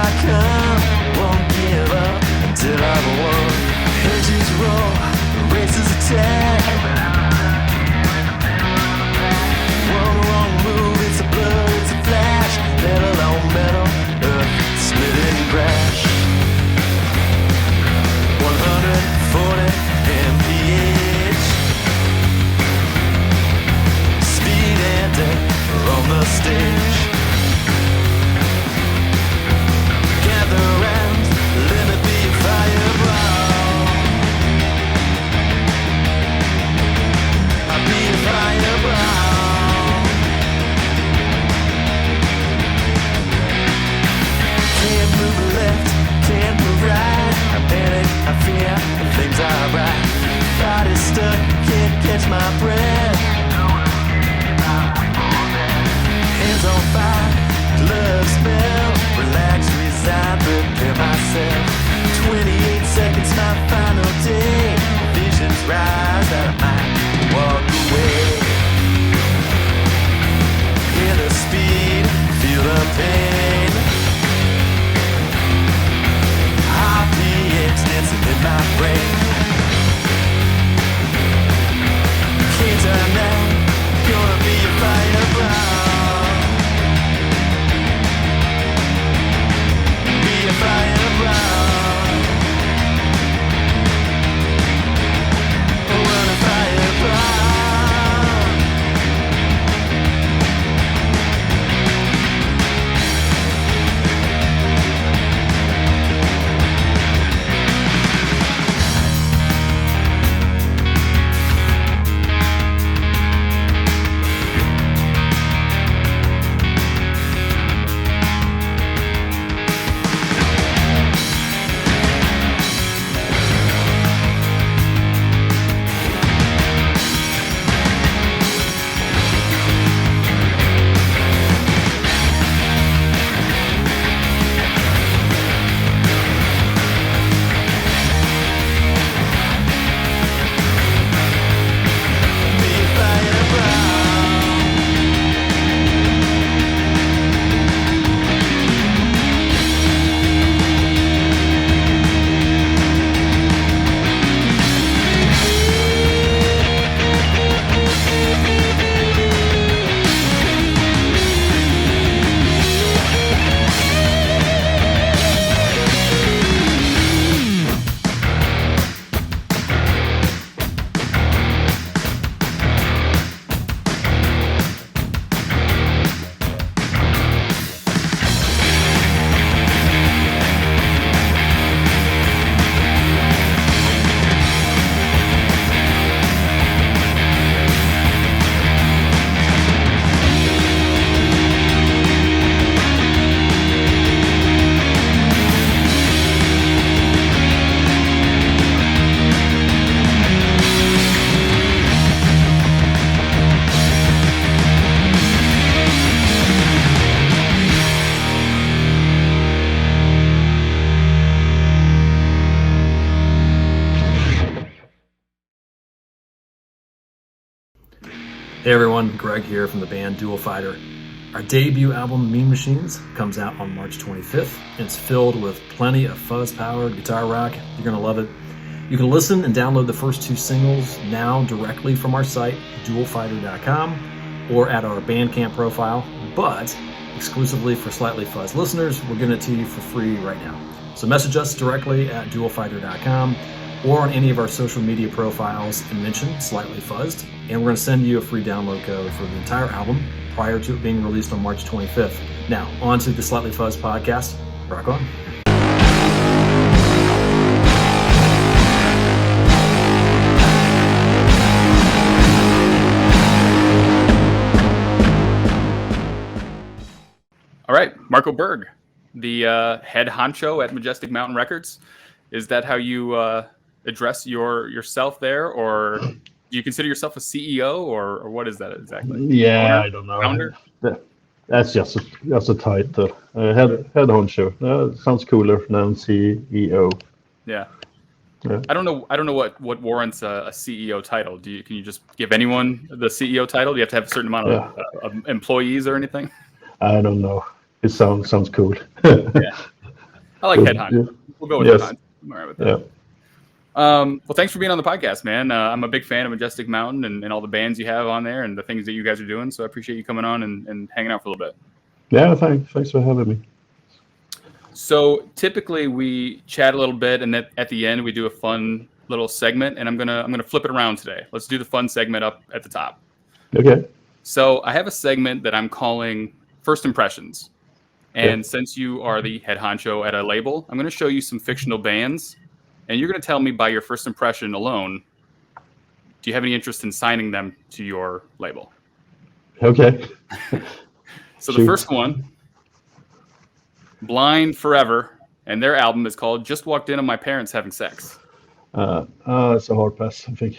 I come, won't give up until I've won. Hedges roll, races attack. One wrong move, it's a blur, it's a flash. Metal on metal, earth split and crash. 140 mph. Speed and death are on the stage. Gather round, let it be a fireball. I'll be a fireball. Can't move left, can't move right. I panic, I fear, the things are right. Body's stuck, can't catch my breath. Hands on fire, gloves smell. Relax, resign, prepare myself. 28 seconds, my final day. Visions rise that I might walk away. Hear the speed, feel the pain. RPMs dancing in my brain. Can't turn down, gonna be a fireball. Be a fireball. Run a fireball. Hey everyone, Greg here from the band Dual Fighter. Our debut album, Mean Machines, comes out on March 25th, and it's filled with plenty of fuzz-powered guitar rock. You're going to love it. You can listen and download the first two singles now directly from our site, dualfighter.com, or at our Bandcamp profile, but exclusively for Slightly Fuzzed listeners, we're giving it to you for free right now. So message us directly at dualfighter.com or on any of our social media profiles and mention Slightly Fuzzed, and we're going to send you a free download code for the entire album prior to it being released on March 25th. Now, on to the Slightly Fuzzed podcast. Rock on. All right, Marco Berg, the head honcho at Majestic Mountain Records. Is that how you address yourself there, or do you consider yourself a CEO, or what is that exactly? Yeah, I don't know. Founder? That's just a title. Head honcho. Sounds cooler than CEO. Yeah. I don't know what warrants a CEO title. Can you just give anyone the CEO title? Do you have to have a certain amount of employees or anything? I don't know. It sounds cool. Yeah. I like head honcho. We'll go with Yes. head honcho. I'm all right with that. Well, thanks for being on the podcast, man. I'm a big fan of Majestic Mountain and all the bands you have on there and the things that you guys are doing. So I appreciate you coming on and hanging out for a little bit. Yeah, thanks for having me. So typically we chat a little bit, and then at the end we do a fun little segment. And I'm gonna flip it around today. Let's do the fun segment up at the top. Okay. So I have a segment that I'm calling First Impressions. And since you are the head honcho at a label, I'm going to show you some fictional bands. And you're going to tell me by your first impression alone, do you have any interest in signing them to your label? Okay. So the first one, Blind Forever, and their album is called Just Walked In on My Parents Having Sex. It's a hard pass, I think.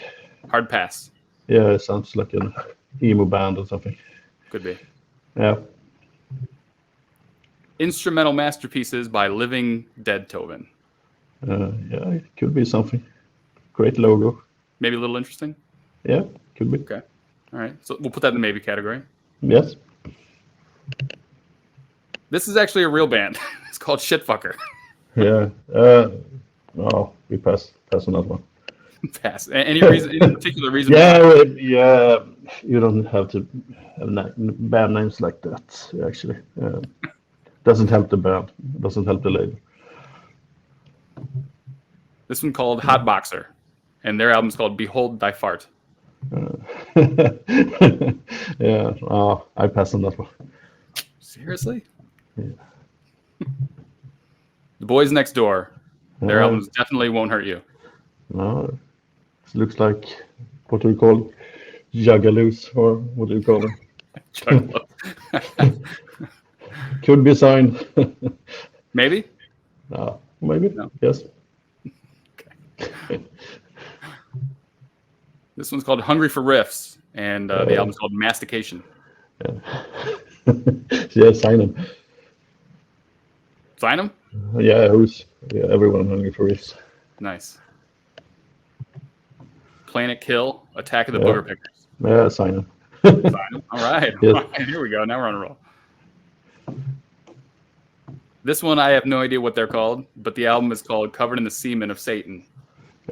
Hard pass. Yeah, it sounds like an emo band or something. Could be. Yeah. Instrumental Masterpieces by Living Dead Toven. Yeah, it could be something. Great logo. Maybe a little interesting? Yeah, could be. Okay. All right. So we'll put that in the maybe category. Yes. This is actually a real band. It's called Shitfucker. Yeah. We pass on that one. Pass. Any reason? Any particular reason? Yeah. You don't have to have band names like that. Actually, doesn't help the band. Doesn't help the label. This one called Hot Boxer, and their album's called Behold Thy Fart. Yeah. I pass on that one. Seriously? Yeah. The Boys Next Door. Their albums definitely won't hurt you. No, it looks like what do we call Juggalos, or what do you call them? Could be signed. Maybe? Maybe. No. Yes. Okay. This one's called Hungry for Riffs, and the album's called Mastication. Yeah, sign them. Sign them? Yeah, everyone hungry for riffs. Nice. Planet Kill, Attack of the Booger Pickers. Yeah, sign them. Sign them. All right. Yes. All right. Here we go. Now we're on a roll. This one, I have no idea what they're called, but the album is called Covered in the Semen of Satan.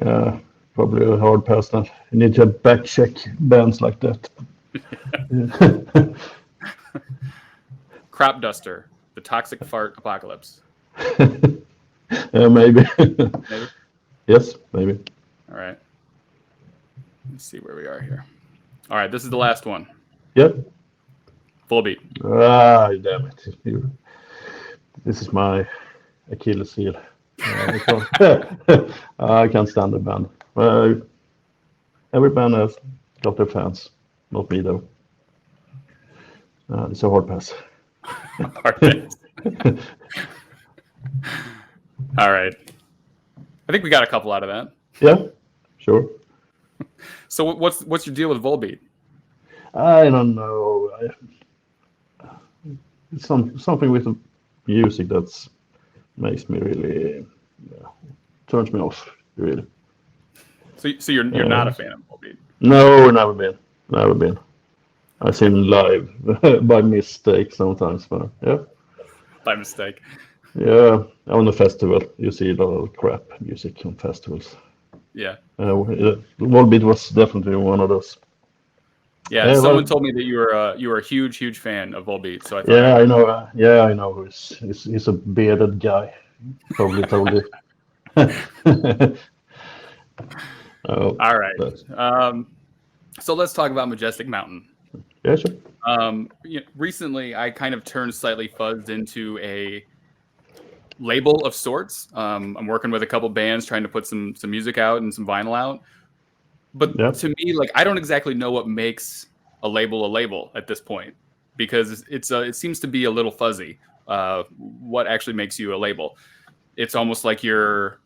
Yeah, probably a hard pass then. You need to back check bands like that. Crop Duster, The Toxic Fart Apocalypse. Maybe. Maybe? Yes, maybe. All right. Let's see where we are here. All right, this is the last one. Yep. Full Beat. Damn it. This is my Achilles heel. I can't stand the band. Every band has got their fans. Not me, though. It's a hard pass. Hard pass. All right. I think we got a couple out of that. Yeah, sure. So what's your deal with Volbeat? I don't know. It's something with the music that makes me really turns me off. Really. So you're not a fan of Volbeat? No, never been. I've seen live by mistake sometimes, but yeah. By mistake. Yeah, on a festival, you see a lot of crap music on festivals. Yeah. Volbeat was definitely one of those. Yeah, someone told me that you were a huge fan of Volbeat. So I thought. Yeah, I know. I know. He's a bearded guy. Probably told you. All right. So let's talk about Majestic Mountain. Yeah, sure. Recently, I kind of turned Slightly Fuzzed into a label of sorts. I'm working with a couple bands trying to put some music out and some vinyl out. But to me, like, I don't exactly know what makes a label at this point, because it seems to be a little fuzzy. What actually makes you a label? It's almost like you're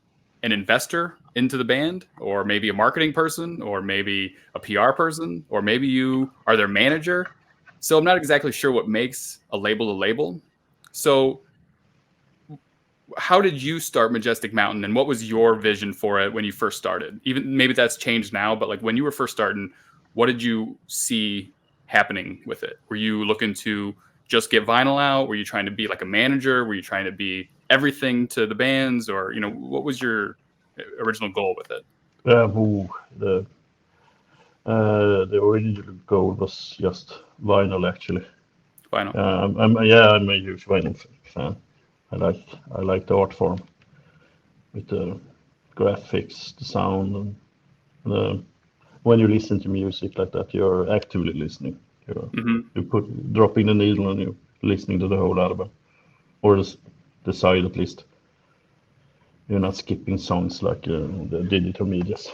an investor into the band, or maybe a marketing person, or maybe a PR person, or maybe you are their manager. So I'm not exactly sure what makes a label. So how did you start Majestic Mountain, and what was your vision for it when you first started? Even maybe that's changed now, but like when you were first starting, what did you see happening with it? Were you looking to just get vinyl out? Were you trying to be like a manager? Were you trying to be everything to the bands, or what was your original goal with it? The original goal was just vinyl, actually. Vinyl. I'm a huge vinyl fan. I like the art form with the graphics, the sound, and when you listen to music like that, you're actively listening. You dropping the needle and you're listening to the whole album, or the side at least. You're not skipping songs like the digital medias.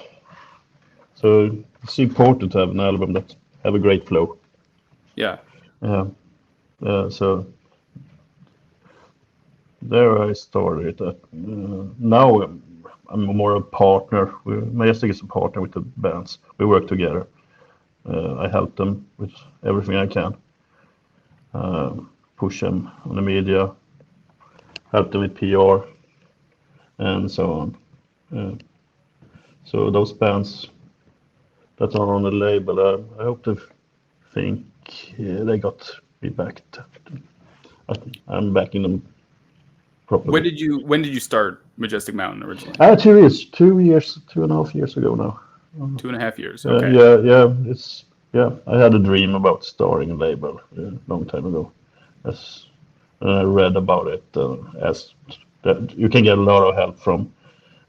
So it's important to have an album that have a great flow. Yeah. So there I started. Now I'm more a partner. Majestic is a partner with the bands. We work together. I help them with everything I can. Push them on the media, help them with PR, and so on. So those bands that are on the label, I hope they think they got me back. I'm backing them properly. When did you start Majestic Mountain originally? 2.5 years ago now. 2.5 years. Okay. I had a dream about starting a label a long time ago. I read about it as that you can get a lot of help from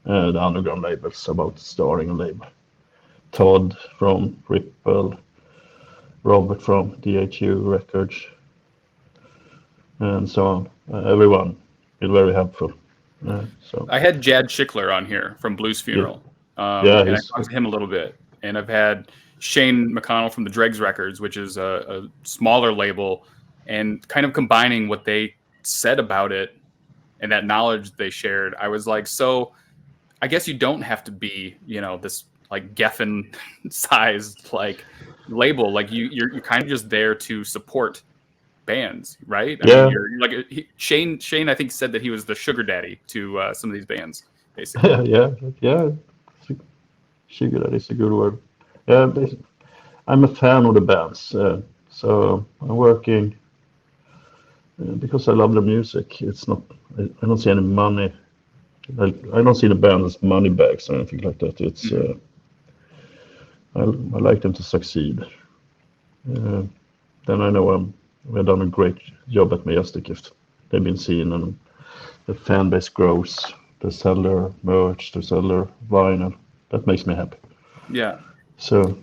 the underground labels about starting a label. Todd from Ripple, Robert from DHU Records, and so on. Everyone is very helpful. So I had Jad Schickler on here from Blues Funeral. And I talked to him a little bit. And I've had Shane McConnell from the Dregs Records, which is a smaller label, and kind of combining what they said about it and that knowledge they shared. I was like, so I guess you don't have to be, this like Geffen sized like label. Like you're kind of just there to support bands, right? I mean, you're like Shane. I think said that he was the sugar daddy to some of these bands, basically. yeah. Sugar daddy is a good word. Yeah, I'm a fan of the bands, so I'm working because I love the music. It's not. I don't see any money. I don't see the band as money bags or anything like that. It's. I like them to succeed. Then I know we've done a great job at Majestic if they've been seen and the fan base grows. They sell their merch, they sell their vinyl. That makes me happy. Yeah. So.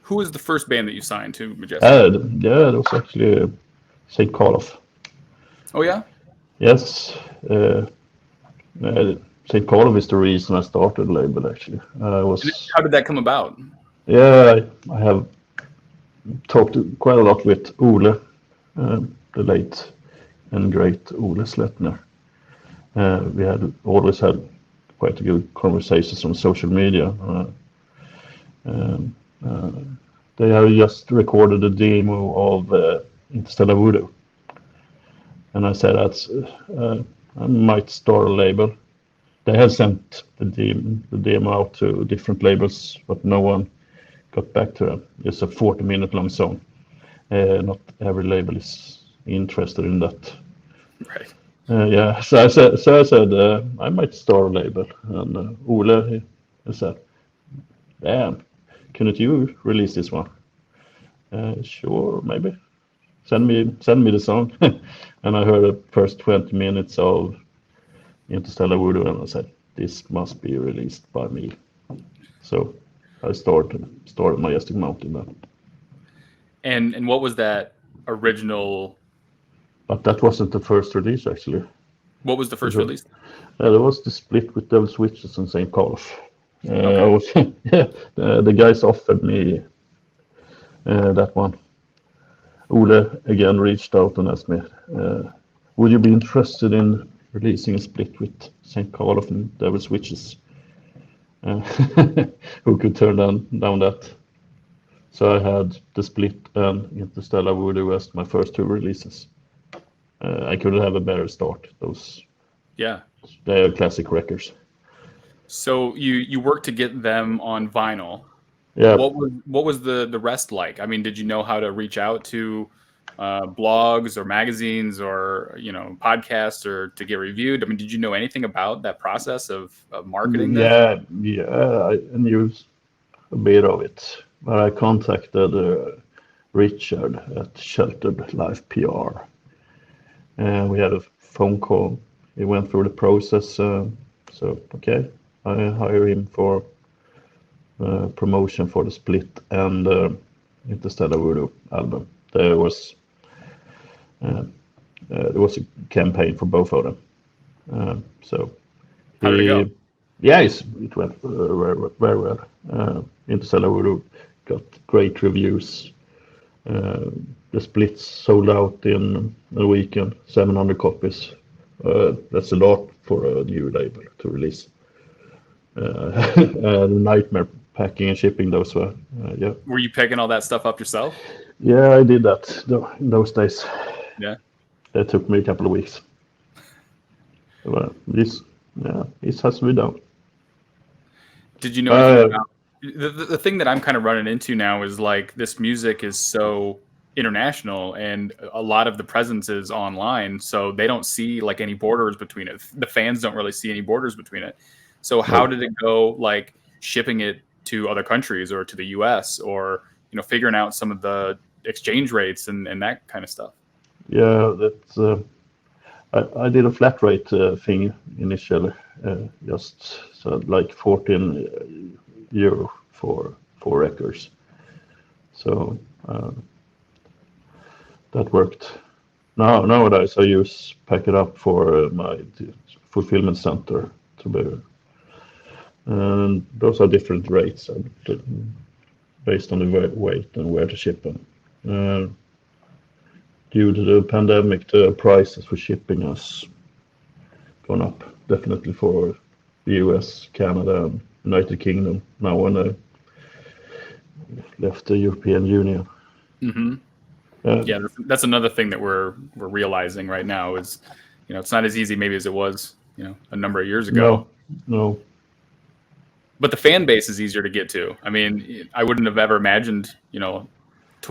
Who was the first band that you signed to Majestic? That was actually St. Karloff. Oh yeah. Yes. St. Karloff is the reason I started the label. Actually, How did that come about? Yeah, I have talked quite a lot with Ole, the late and great Ole Sletner. We had always had quite a good conversations on social media. They have just recorded a demo of Interstellar Voodoo, and I said that I might start a label. They have sent the demo out to different labels, but no one got back to them. It's a 40-minute long song. Not every label is interested in that. Right. So I said I might start a label, and Ole he said, "Damn, couldn't you release this one?" Sure, maybe. Send me the song, and I heard the first 20 minutes of Interstellar Voodoo, and I said, "This must be released by me." So I started Majestic Mountain then. And what was that original? But that wasn't the first release, actually. What was the first release? There was the split with Devil Switches and St. Karloff. Okay. The guys offered me that one. Ole again reached out and asked me, would you be interested in releasing a split with St. Karloff and Devil Switches? Who could turn down that? So I had the split and Interstellar Voodoo as my first two releases. I couldn't have a better start. They are classic records. So you worked to get them on vinyl. Yeah. What was the rest like? I mean, did you know how to reach out to blogs or magazines or podcasts or to get reviewed? I mean, did you know anything about that process of marketing? Yeah, I knew a bit of it, but I contacted Richard at Sheltered Life PR, and we had a phone call. He went through the process, so okay, I hire him for promotion for the Split and Interstellar Voodoo album. There was a campaign for both of them. So How did it go? Yeah, it went very well. Interstellar Voodoo got great reviews. The Splits sold out in a weekend, 700 copies. That's a lot for a new label to release. Nightmare packing and shipping those were. Yeah. Were you picking all that stuff up yourself? Yeah, I did that in those days. Yeah. That took me a couple of weeks. Well, this has to be done. Did you know anything about the thing that I'm kind of running into now is like this music is so international and a lot of the presence is online, so they don't see like any borders between it. The fans don't really see any borders between it. So how did it go, like shipping it to other countries or to the US or figuring out some of the exchange rates and that kind of stuff? Yeah, that's I did a flat rate thing initially, just so like 14 euro for 4 records. So that worked. Nowadays I pack it up for my fulfillment center to be, and those are different rates based on the weight and where to ship them. Due to the pandemic, the prices for shipping has gone up, definitely for the US, Canada, and United Kingdom. Now when I left the European Union. Mm-hmm. Yeah, that's another thing that we're realizing right now is, it's not as easy maybe as it was, a number of years ago. No. But the fan base is easier to get to. I mean, I wouldn't have ever imagined,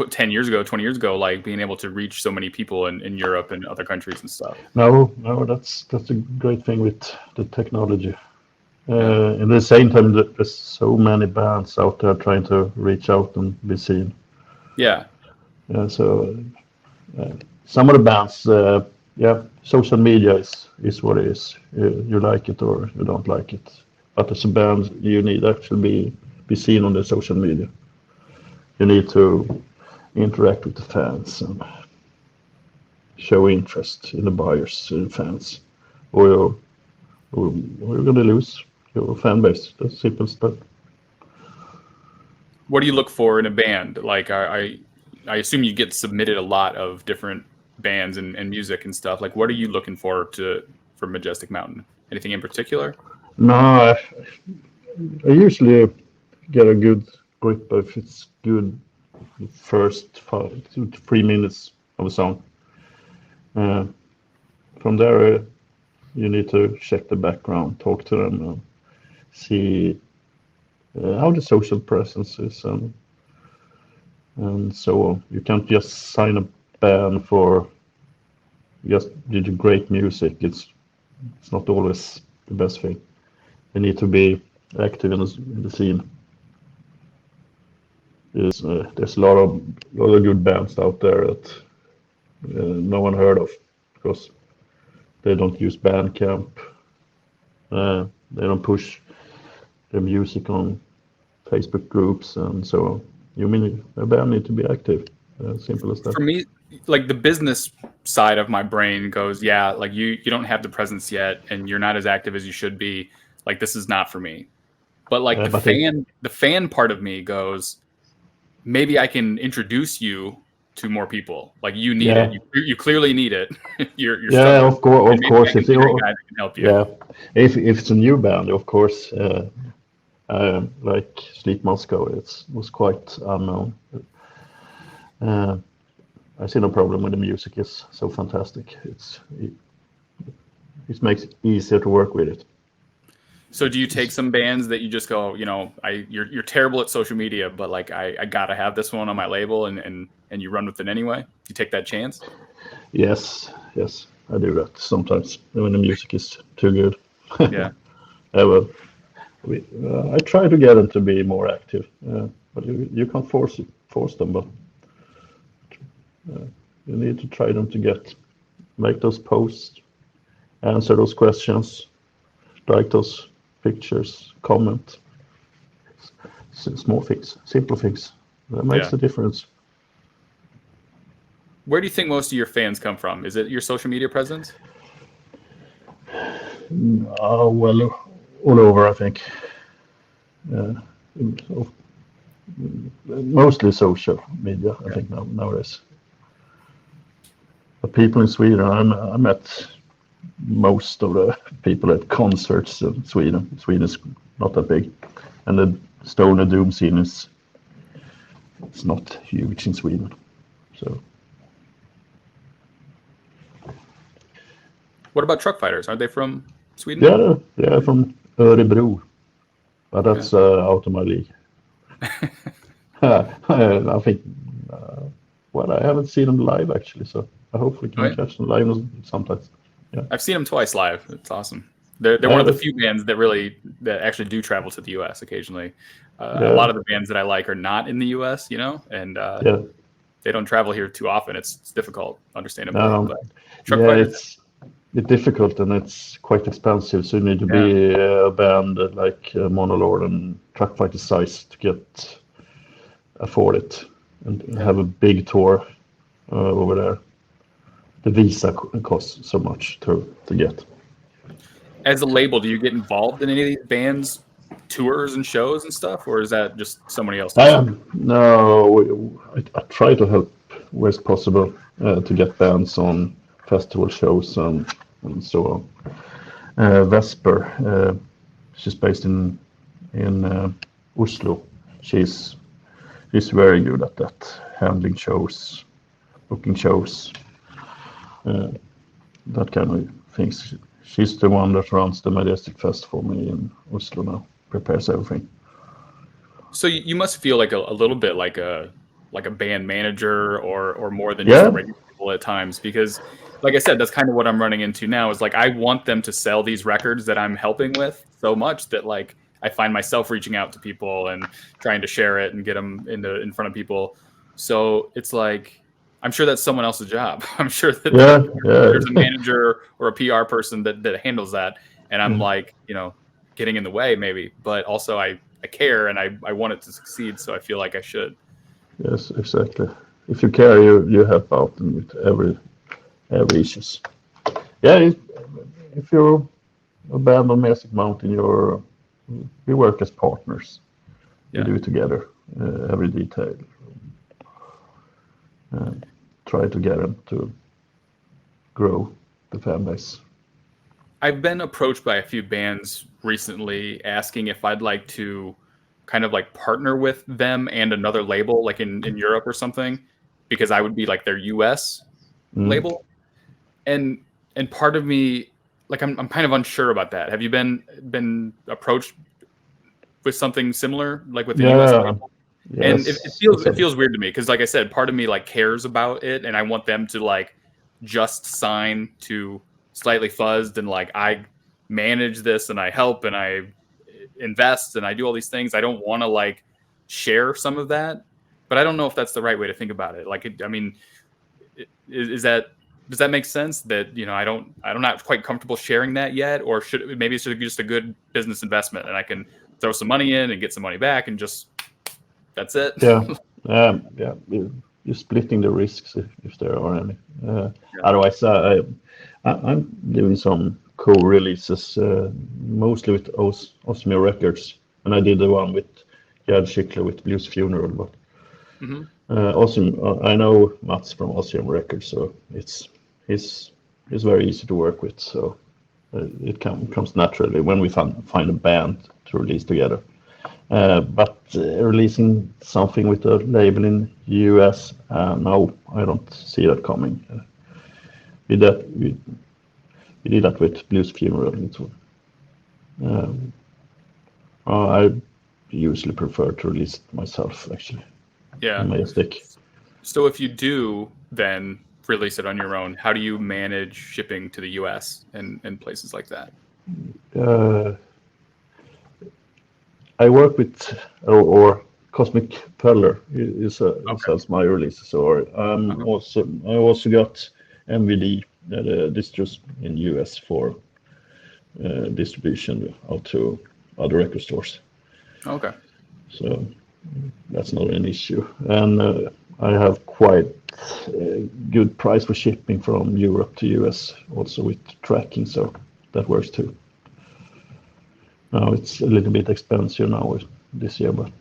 10 years ago, 20 years ago, like being able to reach so many people in Europe and other countries and stuff. No, that's a great thing with the technology. At the same time, there's so many bands out there trying to reach out and be seen. Yeah. So some of the bands, social media is what it is. You like it or you don't like it. But as a band, you need actually be seen on the social media. You need to interact with the fans and show interest in the buyers and fans, or you're going to lose your fan base. That's simple stuff. What do you look for in a band? Like, I assume you get submitted a lot of different bands and music and stuff. Like, what are you looking for Majestic Mountain? Anything in particular? No, I usually get a good grip if it's good first 5 to 3 minutes of a song. From there, you need to check the background, talk to them, see how the social presence is, and so on. You can't just sign a band for just did great music. It's not always the best thing. You need to be active in the scene. There's a lot of good bands out there that no one heard of because they don't use Bandcamp. They don't push their music on Facebook groups and so on. You mean a band need to be active? Simple as that. For me, like the business side of my brain goes, yeah, like you don't have the presence yet, and you're not as active as you should be. Like this is not for me. But like the fan part of me goes, maybe I can introduce you to more people. Like you need it. You clearly need it. you're of course. If a guy that can help you. Yeah, if it's a new band, of course. Like Sleep Moscow, it was quite unknown. I see no problem when the music is so fantastic. It makes it easier to work with it. So do you take some bands that you just go, you're terrible at social media, but like I gotta have this one on my label and and you run with it anyway? You take that chance? Yes, I do that sometimes when the music is too good. Yeah. Well, I try to get them to be more active, but you can't force them. But you need to try them to make those posts, answer those questions, like those pictures, comment. Small things, simple things. That makes a difference. Where do you think most of your fans come from? Is it your social media presence? Well, all over, I think. Mostly social media, I think nowadays. But people in Sweden, I met most of the people at concerts in Sweden. Sweden's not that big, and the stoner doom scene it's not huge in Sweden. So. What about truck fighters? Aren't they from Sweden? Yeah, they're from Örebro, but that's out of my league. I think. Well, I haven't seen them live actually, so I hopefully can catch them live sometimes. Yeah. I've seen them twice live. It's awesome. They're one of the few bands that actually do travel to the U.S. occasionally. A lot of the bands that I like are not in the U.S., and they don't travel here too often. It's difficult, understandably. But truck fighters, it's difficult and it's quite expensive. So you need to be a band like Monolord and Truck Fighter size to afford it and have a big tour over there. The visa costs so much to get. As a label, do you get involved in any of these bands' tours and shows and stuff, or is that just somebody else? No, I try to help where it's possible to get bands on festival shows and so on. Vesper, she's based in Oslo. She's very good at that, handling shows, booking shows, that kind of things. She's the one that runs the Majestic Fest for me in Oslo now, prepares everything. So you must feel like a little bit like a band manager or more than just a regular people at times, because like I said, that's kind of what I'm running into now is like I want them to sell these records that I'm helping with so much that like I find myself reaching out to people and trying to share it and get them in front of people. So it's like I'm sure that's someone else's job. I'm sure that there's a manager or a PR person that handles that. And I'm like, getting in the way maybe, but also I care and I want it to succeed. So I feel like I should. Yes, exactly. If you care, you help out with every issues. Yeah, if you're a band on Majestic Mountain, we work as partners. We do it together, every detail. Try to get them to grow the fan base. I've been approached by a few bands recently asking if I'd like to kind of like partner with them and another label like in Europe or something, because I would be like their US label. And part of me, like I'm kind of unsure about that. Have you been approached with something similar, like with the US label? Yes. And it feels weird to me because, like I said, part of me like cares about it, and I want them to like just sign to Slightly Fuzzed, and like I manage this and I help and I invest and I do all these things. I don't want to like share some of that, but I don't know if that's the right way to think about it. Like, does that make sense? That I'm not quite comfortable sharing that yet, or maybe it's just a good business investment, and I can throw some money in and get some money back and just. That's it. Yeah. You're splitting the risks if there are any. Otherwise, I'm doing some co-releases, mostly with Osmio Records, and I did the one with Gerd Schickler with Blues Funeral. But I know Mats from Osmio Records, so he's very easy to work with. So it comes naturally when we find a band to release together. But releasing something with a label in US, no, I don't see that coming. We did that with Blues Funeral. I usually prefer to release it myself, actually. Yeah. Majestic. So if you do then release it on your own, how do you manage shipping to the US and places like that? I work with or Cosmic Peller is sells my releases, or I also got MVD that distros in US for distribution out to other record stores. Okay. So that's not an issue, and I have quite good price for shipping from Europe to US also with tracking, so that works too. Now it's a little bit expensive now this year, but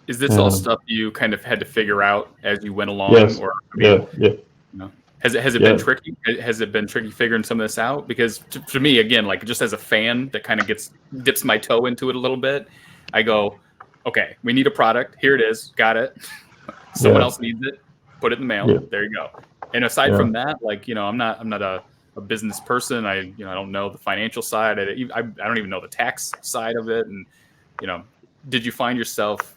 is this all stuff you kind of had to figure out as you went along? yes, Or I mean, yeah. No. Has it been tricky? Has it been tricky figuring some of this out? Because to me, again, like just as a fan that kind of dips my toe into it a little bit, I go, okay, we need a product. Here it is. Got it. Someone else needs it. Put it in the mail. Yeah. There you go. And aside from that, like, I'm not a business person. I don't know the financial side. I don't even know the tax side of it. And, did you find yourself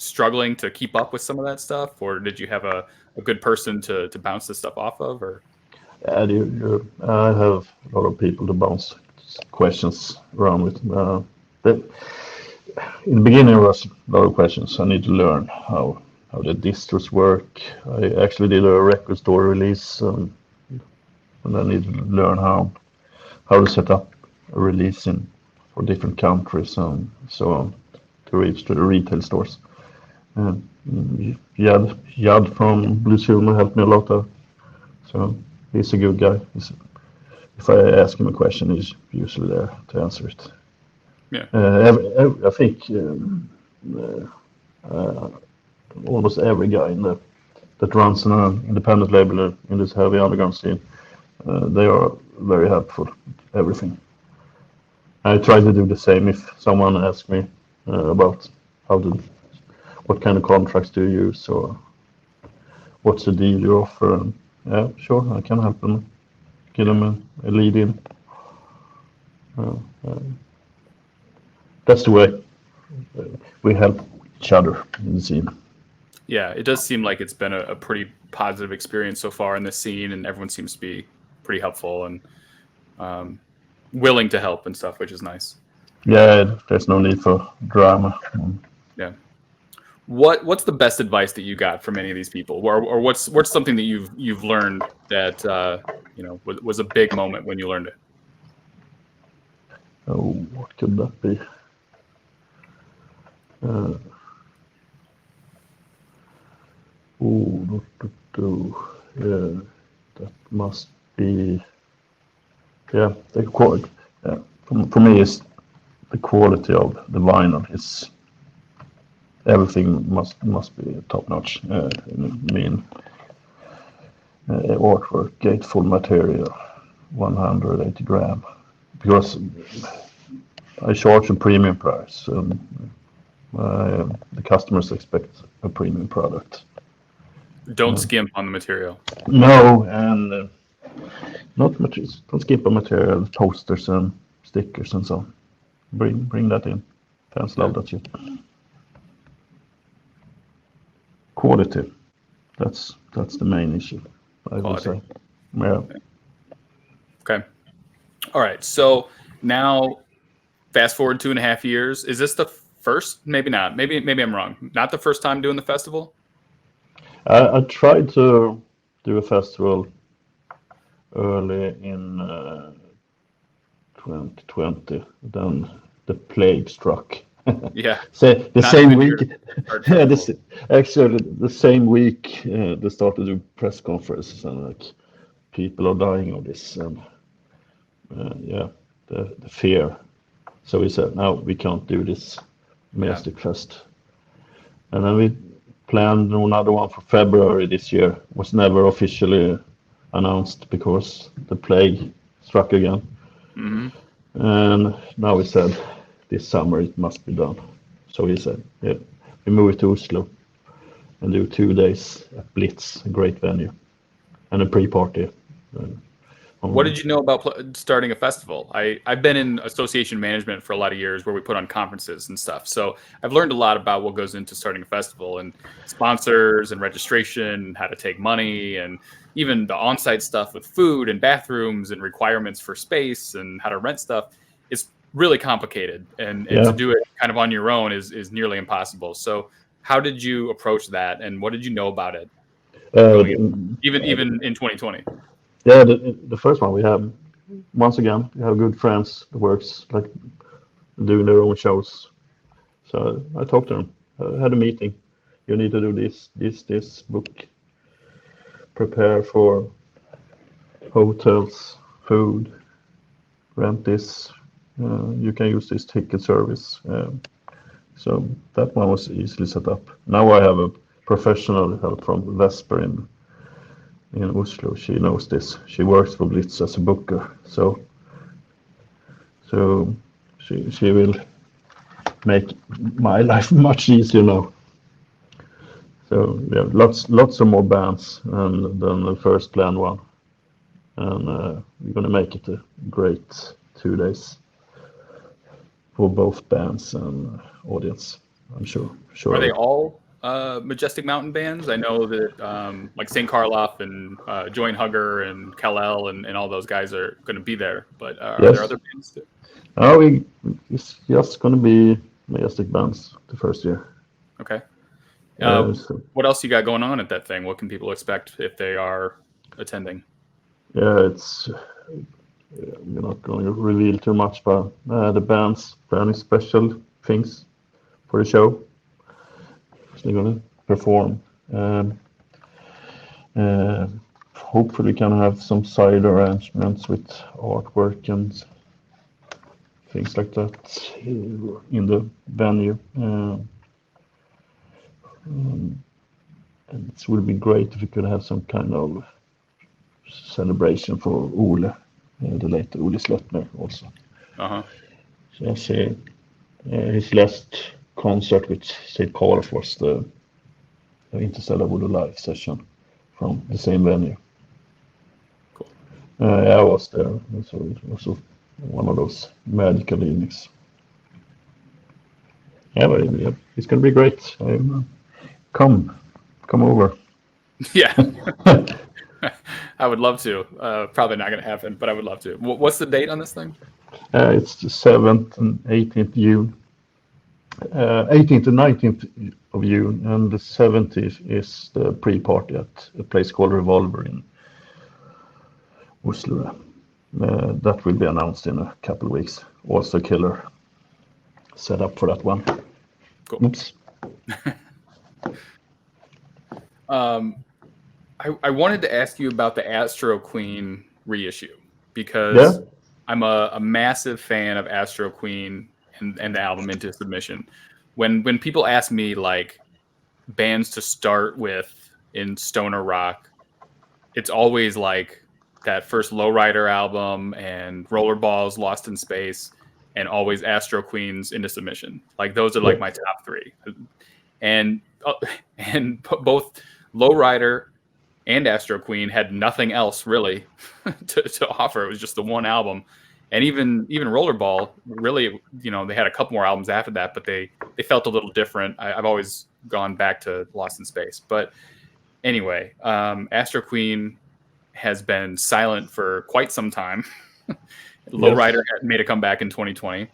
struggling to keep up with some of that stuff, or did you have a good person to bounce this stuff off of? Or I have a lot of people to bounce questions around with. In the beginning, there was a lot of questions. I need to learn how the distros work. I actually did a record store release, and I need to learn how to set up a release for different countries and so on to reach to the retail stores. Yad from Blue Sumo helped me a lot. So he's a good guy. If I ask him a question, he's usually there to answer it. Yeah. I think almost every guy that runs an independent label in this heavy underground scene, they are very helpful with everything. I try to do the same if someone asks me about what kind of contracts do you use, or what's the deal you offer. And yeah, sure, I can help them, give them a lead in. That's the way we help each other in the scene. Yeah, it does seem like it's been a pretty positive experience so far in the scene, and everyone seems to be pretty helpful and willing to help and stuff, which is nice. Yeah, there's no need for drama. Yeah. What's the best advice that you got from any of these people, or what's something that you've learned that was a big moment when you learned it? Oh, what could that be? That must be. Yeah, the quality. For me, is the quality of the vinyl is. Everything must be top notch. Artwork, gatefold material, 180 gram. Because I charge a premium price, and the customers expect a premium product. Don't skimp on the material. No, and don't skip on material, posters and stickers and so on. Bring that in. Fans love that shit. Quality. That's the main issue, I would say. Yeah. Okay. All right. So now, fast forward 2.5 years. Is this the first? Maybe not. Maybe I'm wrong. Not the first time doing the festival? I tried to do a festival early in 2020. Then the plague struck. Yeah. The same week. The same week they started to do press conferences, and like people are dying of this, and the fear. So we said, no, we can't do this Majestic Fest. And then we planned another one for February this year. Was never officially announced because the plague struck again. Mm-hmm. And now we said this summer it must be done. So we said, we move it to Oslo and do 2 days at Blitz, a great venue, and a pre-party. What did you know about starting a festival? I've been in association management for a lot of years where we put on conferences and stuff. So I've learned a lot about what goes into starting a festival and sponsors and registration, how to take money, and even the on-site stuff with food and bathrooms and requirements for space and how to rent stuff. It's really complicated. And to do it kind of on your own is nearly impossible. So how did you approach that, and what did you know about it? Even in 2020. Yeah, the first one we have, once again, we have good friends that works like doing their own shows. So I talked to them, I had a meeting. You need to do this, book, prepare for hotels, food, rent this, you can use this ticket service. So that one was easily set up. Now I have a professional help from Vesper in Oslo. She knows this. She works for Blitz as a booker. So she will make my life much easier now. So we have lots of more bands than the first planned one. And we're going to make it a great 2 days for both bands and audience, I'm sure. Are they all Majestic Mountain bands? I know that like St. Karloff and Join Hugger and Kal-El and all those guys are going to be there, but are there other bands too? It's just going to be Majestic bands the first year. Okay. What else you got going on at that thing? What can people expect if they are attending? Yeah, we're not going to reveal too much, but the band's planning special things for the show. They're going to perform. Hopefully, we can have some side arrangements with artwork and things like that in the venue. And it would be great if we could have some kind of celebration for Ole, the late Ole Slettner also. So I say his last concert with St. Karloff was the Interstellar Voodoo Live session from the same venue. Cool. I was there. So it was one of those magical evenings. Yeah, but it's going to be great. Come over. Yeah. I would love to. Probably not going to happen, but I would love to. What's the date on this thing? It's the 7th and 18th June. 18th and 19th of June, and the 17th is the pre-party at a place called Revolver in Oslo. That will be announced in a couple of weeks. Also killer set up for that one. Cool. Oops. I wanted to ask you about the Astroqueen reissue because I'm a massive fan of Astroqueen and the album Into Submission. When people ask me like bands to start with in stoner rock, it's always like that first Lowrider album and Rollerball's Lost in Space and always Astroqueen's Into Submission. Like those are like my top three. And both Lowrider and Astroqueen had nothing else really to offer. It was just the one album. And even Rollerball, really, they had a couple more albums after that, but they felt a little different. I've always gone back to Lost in Space. But anyway, Astroqueen has been silent for quite some time. Lowrider made a comeback in 2020,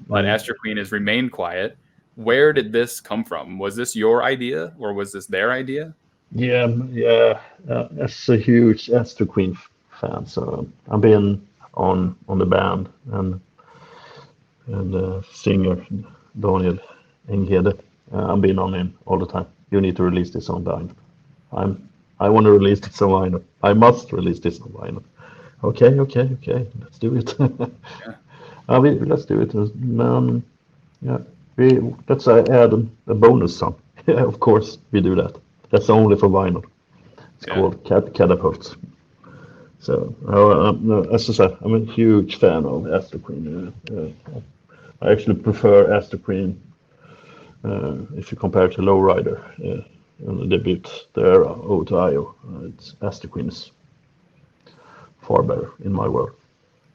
but Astroqueen has remained quiet. Where did this come from? Was this your idea or was this their idea? Yeah. As a huge Astroqueen fan, so I've been on the band and singer Donnie Lange. I've been on him all the time. You need to release this on vinyl. I want to release this on vinyl. I must release this on vinyl. Okay. Let's do it. Let's do it. Let's add a bonus song. Yeah, of course we do that. That's only for vinyl. It's called Catapult. So, as I said, I'm a huge fan of Astroqueen. I actually prefer Astroqueen if you compare to Lowrider. And the debut, the era, O to IO. It's Astroqueen is far better in my world.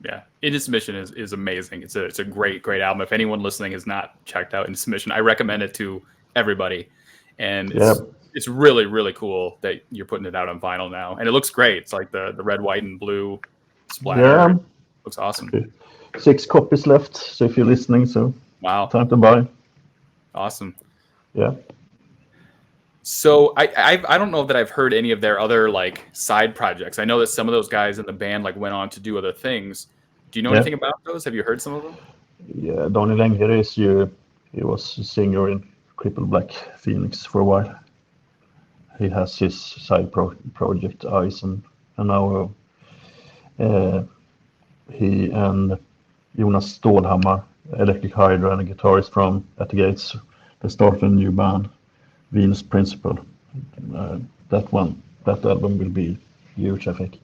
Yeah, Into Submission is amazing. It's a great album. If anyone listening has not checked out Into Submission, I recommend it to everybody. And it's really, really cool that you're putting it out on vinyl now, and it looks great. It's like the red, white, and blue splatter. Yeah, looks awesome. Okay. 6 copies left. So if you're listening, so wow, time to buy. Awesome. Yeah. So I don't know that I've heard any of their other like side projects. I know that some of those guys in the band like went on to do other things. Do you know anything about those? Have you heard some of them? Yeah, Donnie Lange, Reissue, he was a singer in Cripple Black Phoenix for a while. He has his side project Ice, and now he and Jonas Stålhammar, electric hydra and a guitarist from At the Gates, they started a new band, Venus Principle. That album will be huge, I think.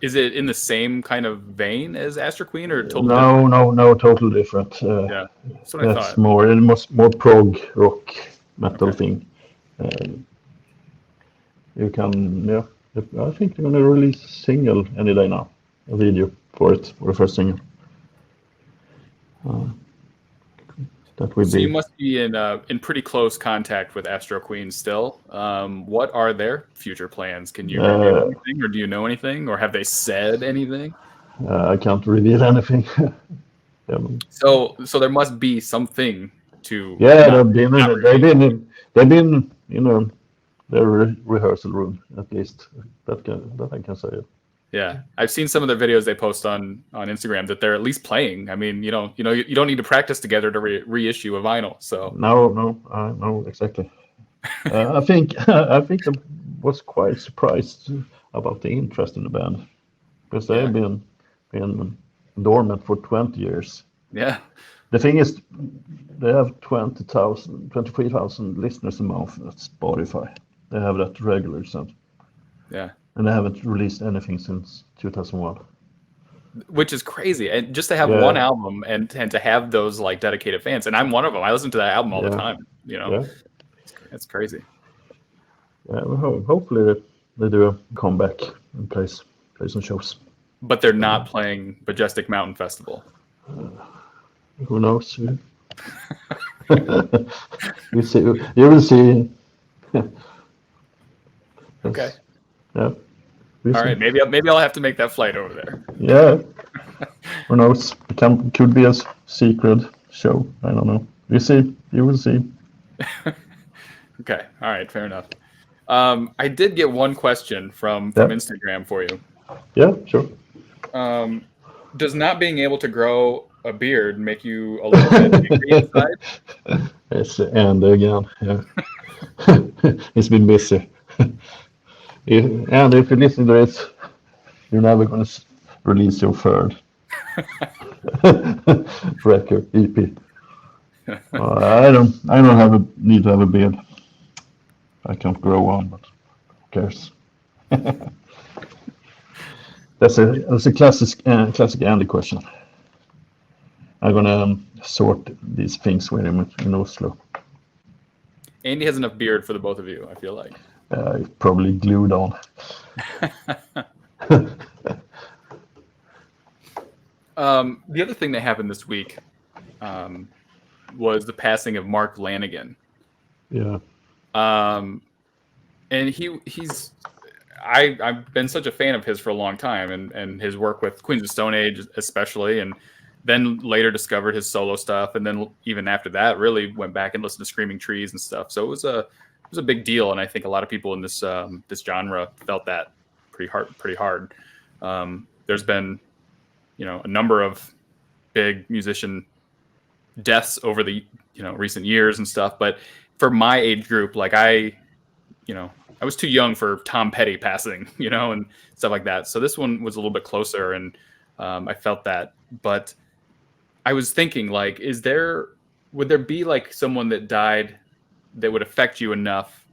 Is it in the same kind of vein as Astroqueen, or totally different? No, totally different. Yeah, that's what I thought. More prog rock metal thing. You can, I think they're gonna release a single any day now, a video for it, for the first single. That would so be. You must be in pretty close contact with Astroqueen still. What are their future plans? Can you reveal anything, or do you know anything, or have they said anything? I can't reveal anything. So there must be something to. Yeah, they've been their rehearsal room, at least. That I can say. Yeah, I've seen some of the videos they post on Instagram that they're at least playing. I mean, you don't need to practice together to reissue a vinyl. So no, exactly. I think I was quite surprised about the interest in the band, because they've been dormant for 20 years. Yeah. The thing is, they have 23,000 listeners a month at Spotify. They have that regular sound. Yeah. And they haven't released anything since 2001. Which is crazy. And just to have one album and to have those like dedicated fans. And I'm one of them. I listen to that album all the time. It's crazy. Yeah, well, hopefully they do a comeback and play some shows. But they're not playing Majestic Mountain Festival. Who knows? You will see. Okay. Yeah. All right. Maybe I'll have to make that flight over there. Yeah. Who knows? It could be a secret show. I don't know. You will see. Okay. All right. Fair enough. I did get one question from Instagram for you. Yeah, sure. Does not being able to grow a beard make you a little bit angry inside? It's Andy again. Yeah. It's been busy. And if you listen to it, you're never going to release your third record EP. I don't need to have a beard. I can't grow one, but who cares? That's a classic Andy question. I'm gonna sort these things with him in Oslo. Andy has enough beard for the both of you, I feel like. It's probably glued on. The other thing that happened this week was the passing of Mark Lanigan. Yeah. And I've been such a fan of his for a long time, and his work with Queens of Stone Age especially, and then later discovered his solo stuff, and then even after that really went back and listened to Screaming Trees and stuff. So it was a big deal, and I think a lot of people in this genre felt that pretty hard. There's been a number of big musician deaths over the recent years and stuff, but for my age group, like I was too young for Tom Petty passing, and stuff like that. So this one was a little bit closer, and I felt that. But I was thinking, like, would there be like someone that died that would affect you enough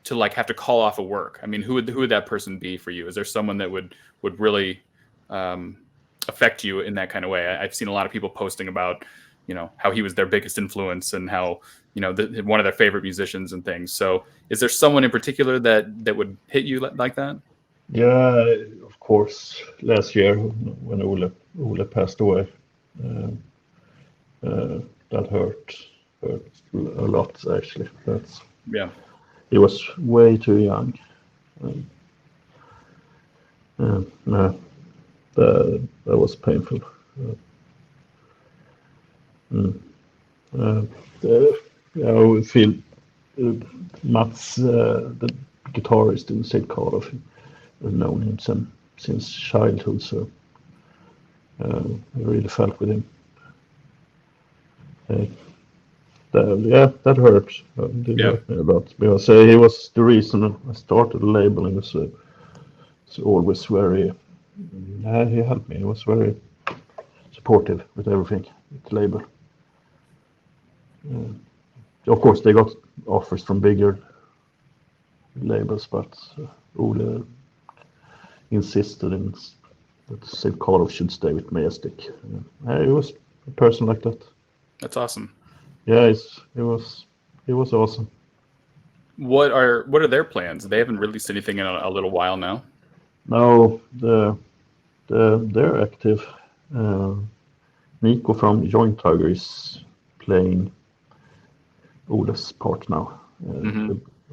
to like have to call off of work? I mean, who would that person be for you? Is there someone that would really affect you in that kind of way? I've seen a lot of people posting about how he was their biggest influence and how one of their favorite musicians and things. So is there someone in particular that would hit you like that? Yeah, of of course, last year when Ole passed away. That hurt a lot, actually. Yeah. He was way too young. No, that was painful. I feel Mats, the guitarist in St. Carl, I've known him since childhood, so I really felt with him. That hurt. Did hurt me a lot because he was the reason I started the label. He was always very. He helped me. He was very supportive with everything with the label. Of course, they got offers from bigger labels, but Ole insisted that St. Carl should stay with Majestic. He was a person like that. That's awesome. Yeah, it was awesome. What are their plans? They haven't released anything in a little while now. No, they're active. Nico from Joint Tiger is playing Ole's part now.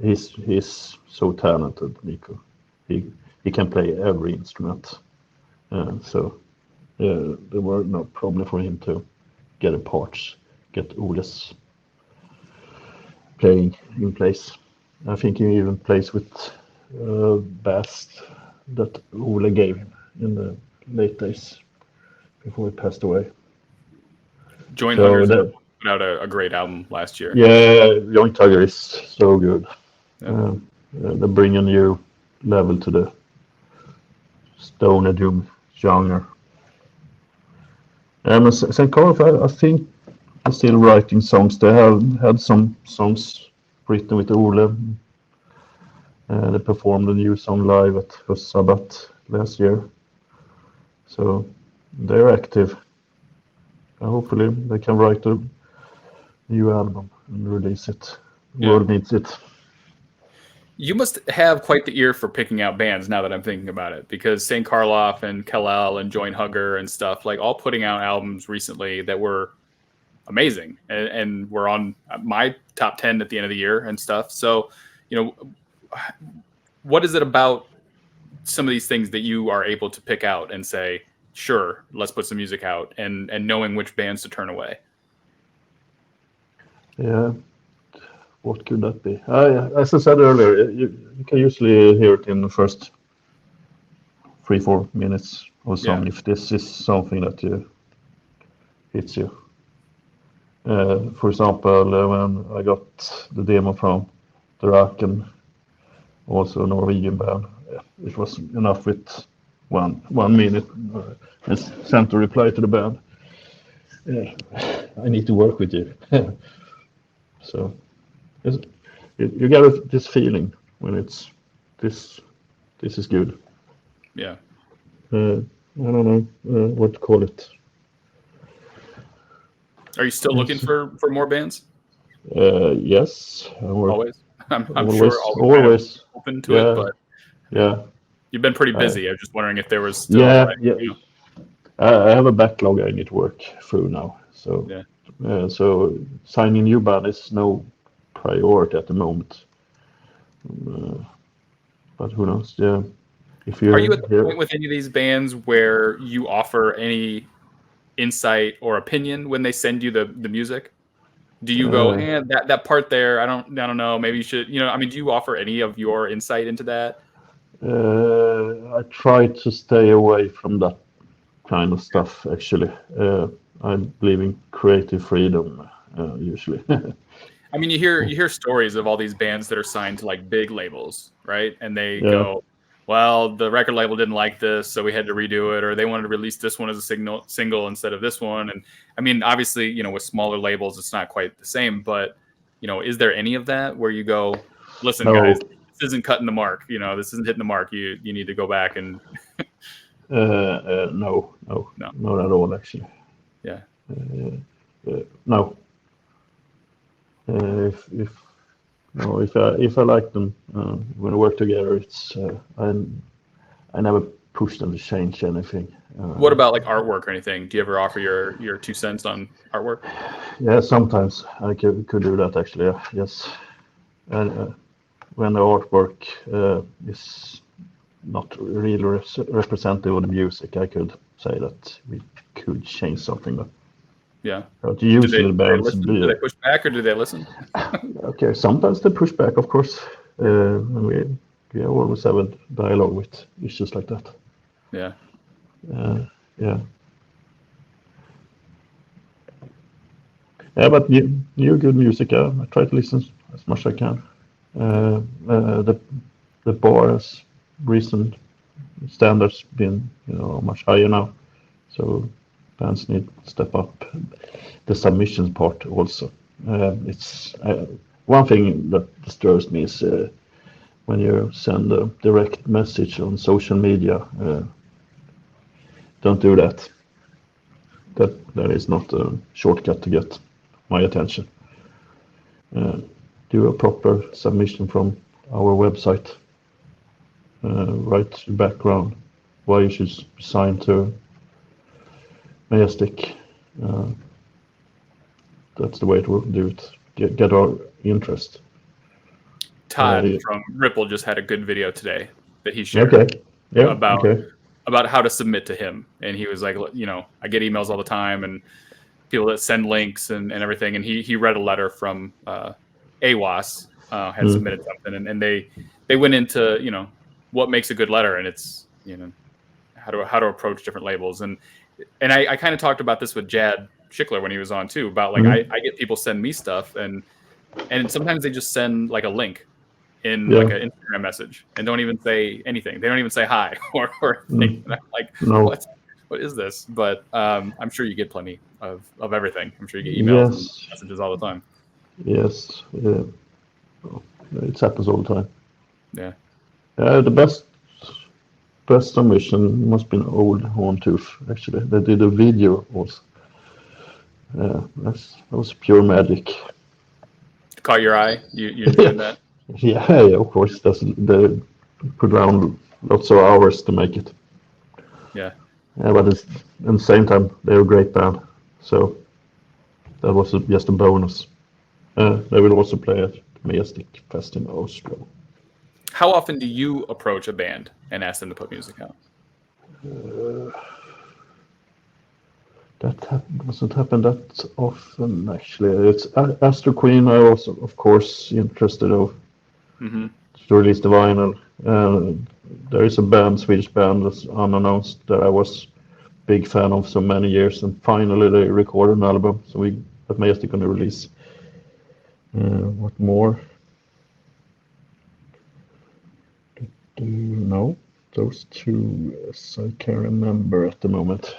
He's so talented, Nico. He can play every instrument. So there were no problem for him to get Ole's playing in place. I think he even plays with bass that Ole gave him in the late days before he passed away. Joint Tiger put out a great album last year. Yeah, Joint Tiger is so good. Yeah. They bring a new level to the stoner doom genre. St. Carl, I think, are still writing songs. They have had some songs written with Ole. They performed a new song live at Sabbath last year. So they're active. Hopefully they can write a new album and release it. The world needs it. You must have quite the ear for picking out bands now that I'm thinking about it, because St. Karloff and Kellel and Joint Hugger and stuff, like all putting out albums recently that were amazing and were on my top 10 at the end of the year and stuff. So, what is it about some of these things that you are able to pick out and say, sure, let's put some music out, and knowing which bands to turn away? Yeah. What could that be? As I said earlier, you can usually hear it in the first 3-4 minutes or song if this is something that hits you. For example, when I got the demo from the Raken, also a Norwegian band, it was enough with one minute. I sent a reply to the band. I need to work with you. So. You get this feeling when it's this is good. Yeah. I don't know what to call it. Are you still looking for more bands? Yes. Always. I'm always, sure always open to it, but you've been pretty busy. I'm just wondering if there was still I have a backlog I need to work through now. So so signing a new band is no priority at the moment, but who knows? Yeah, are you at the point with any of these bands where you offer any insight or opinion when they send you the music? Do you go, that part there, I don't know, maybe you should, do you offer any of your insight into that? I try to stay away from that kind of stuff, actually. I believe in creative freedom usually. I mean, you hear stories of all these bands that are signed to like big labels, right? And they go, well, the record label didn't like this, so we had to redo it, or they wanted to release this one as a single instead of this one. And I mean, obviously, with smaller labels, it's not quite the same, but is there any of that where you go, listen, guys, this isn't cutting the mark, this isn't hitting the mark. You need to go back and no, not at all, actually. Yeah. No. If I like them when we work together, it's I never push them to change anything. What about like artwork or anything? Do you ever offer your 2 cents on artwork? Yeah, sometimes I could do that actually. Yes, and when the artwork is not really representative of the music, I could say that we could change something. Yeah. But usually do they bands listen? Do they push back or do they listen? okay, sometimes they push back, of course. And we always have a dialogue with issues like that. Yeah. Yeah. Yeah, but new good music. I try to listen as much as I can. The bar has recent standards been much higher now, so bands need to step up the submissions part also. It's one thing that disturbs me is when you send a direct message on social media. Don't do that. That is not a shortcut to get my attention. Do a proper submission from our website. Write the background, why you should sign to Majestic. That's the way to do it. Get our interest. Todd from Ripple just had a good video today that he shared about how to submit to him, and he was like, I get emails all the time and people that send links and everything, and he read a letter from AWAS had submitted something, and they went into what makes a good letter, and it's how to approach different labels, and I kind of talked about this with Jad Schickler when he was on too, about like I get people send me stuff, and sometimes they just send like a link in like an Instagram message and don't even say anything. They don't even say hi or anything. And I'm like, no. What is this? But I'm sure you get plenty of everything. I'm sure you get emails and messages all the time. Yes. It happens all the time. Yeah. The best submission must be an old Horntooth, actually. They did a video also. That was pure magic. Caught your eye? You doing that? Yeah, of course. They put around lots of hours to make it. Yeah. Yeah, but at the same time, they're a great band. So that was just a bonus. They will also play at the Majestic Fest in Oslo. How often do you approach a band and ask them to put music out? That doesn't happen that often, actually. It's Astroqueen. I also, of course, interested of to release the vinyl. There is a Swedish band that's unannounced that I was big fan of so many years, and finally they recorded an album. So we at Majestic going to release. What more? No, those two, as I can remember at the moment.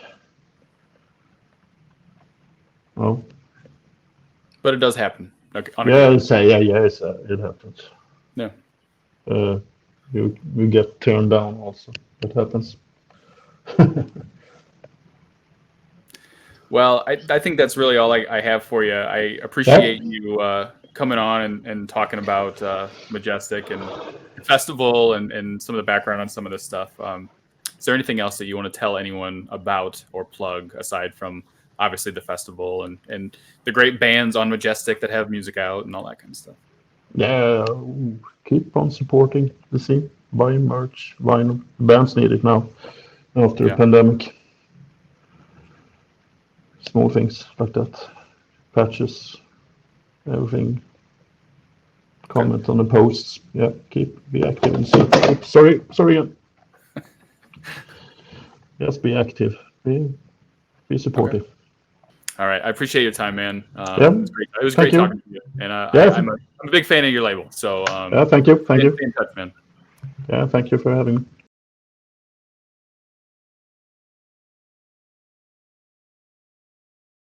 Oh, but it does happen. Okay. It happens. Yeah. You get turned down also. It happens. Well, I think that's really all I have for you. I appreciate you coming on and talking about Majestic and the festival and some of the background on some of this stuff. Is there anything else that you want to tell anyone about or plug aside from obviously the festival and the great bands on Majestic that have music out and all that kind of stuff? Yeah, keep on supporting the scene. Buying merch, vinyl. Bands need it now after the pandemic. Small things like that. Patches, everything. Comment on the posts. Yeah, be active and see. Sorry again. Just be active. Be supportive. Okay. All right, I appreciate your time, man. It was great talking to you, and I'm a big fan of your label. So thank you. Stay in touch, man. Yeah, thank you for having me.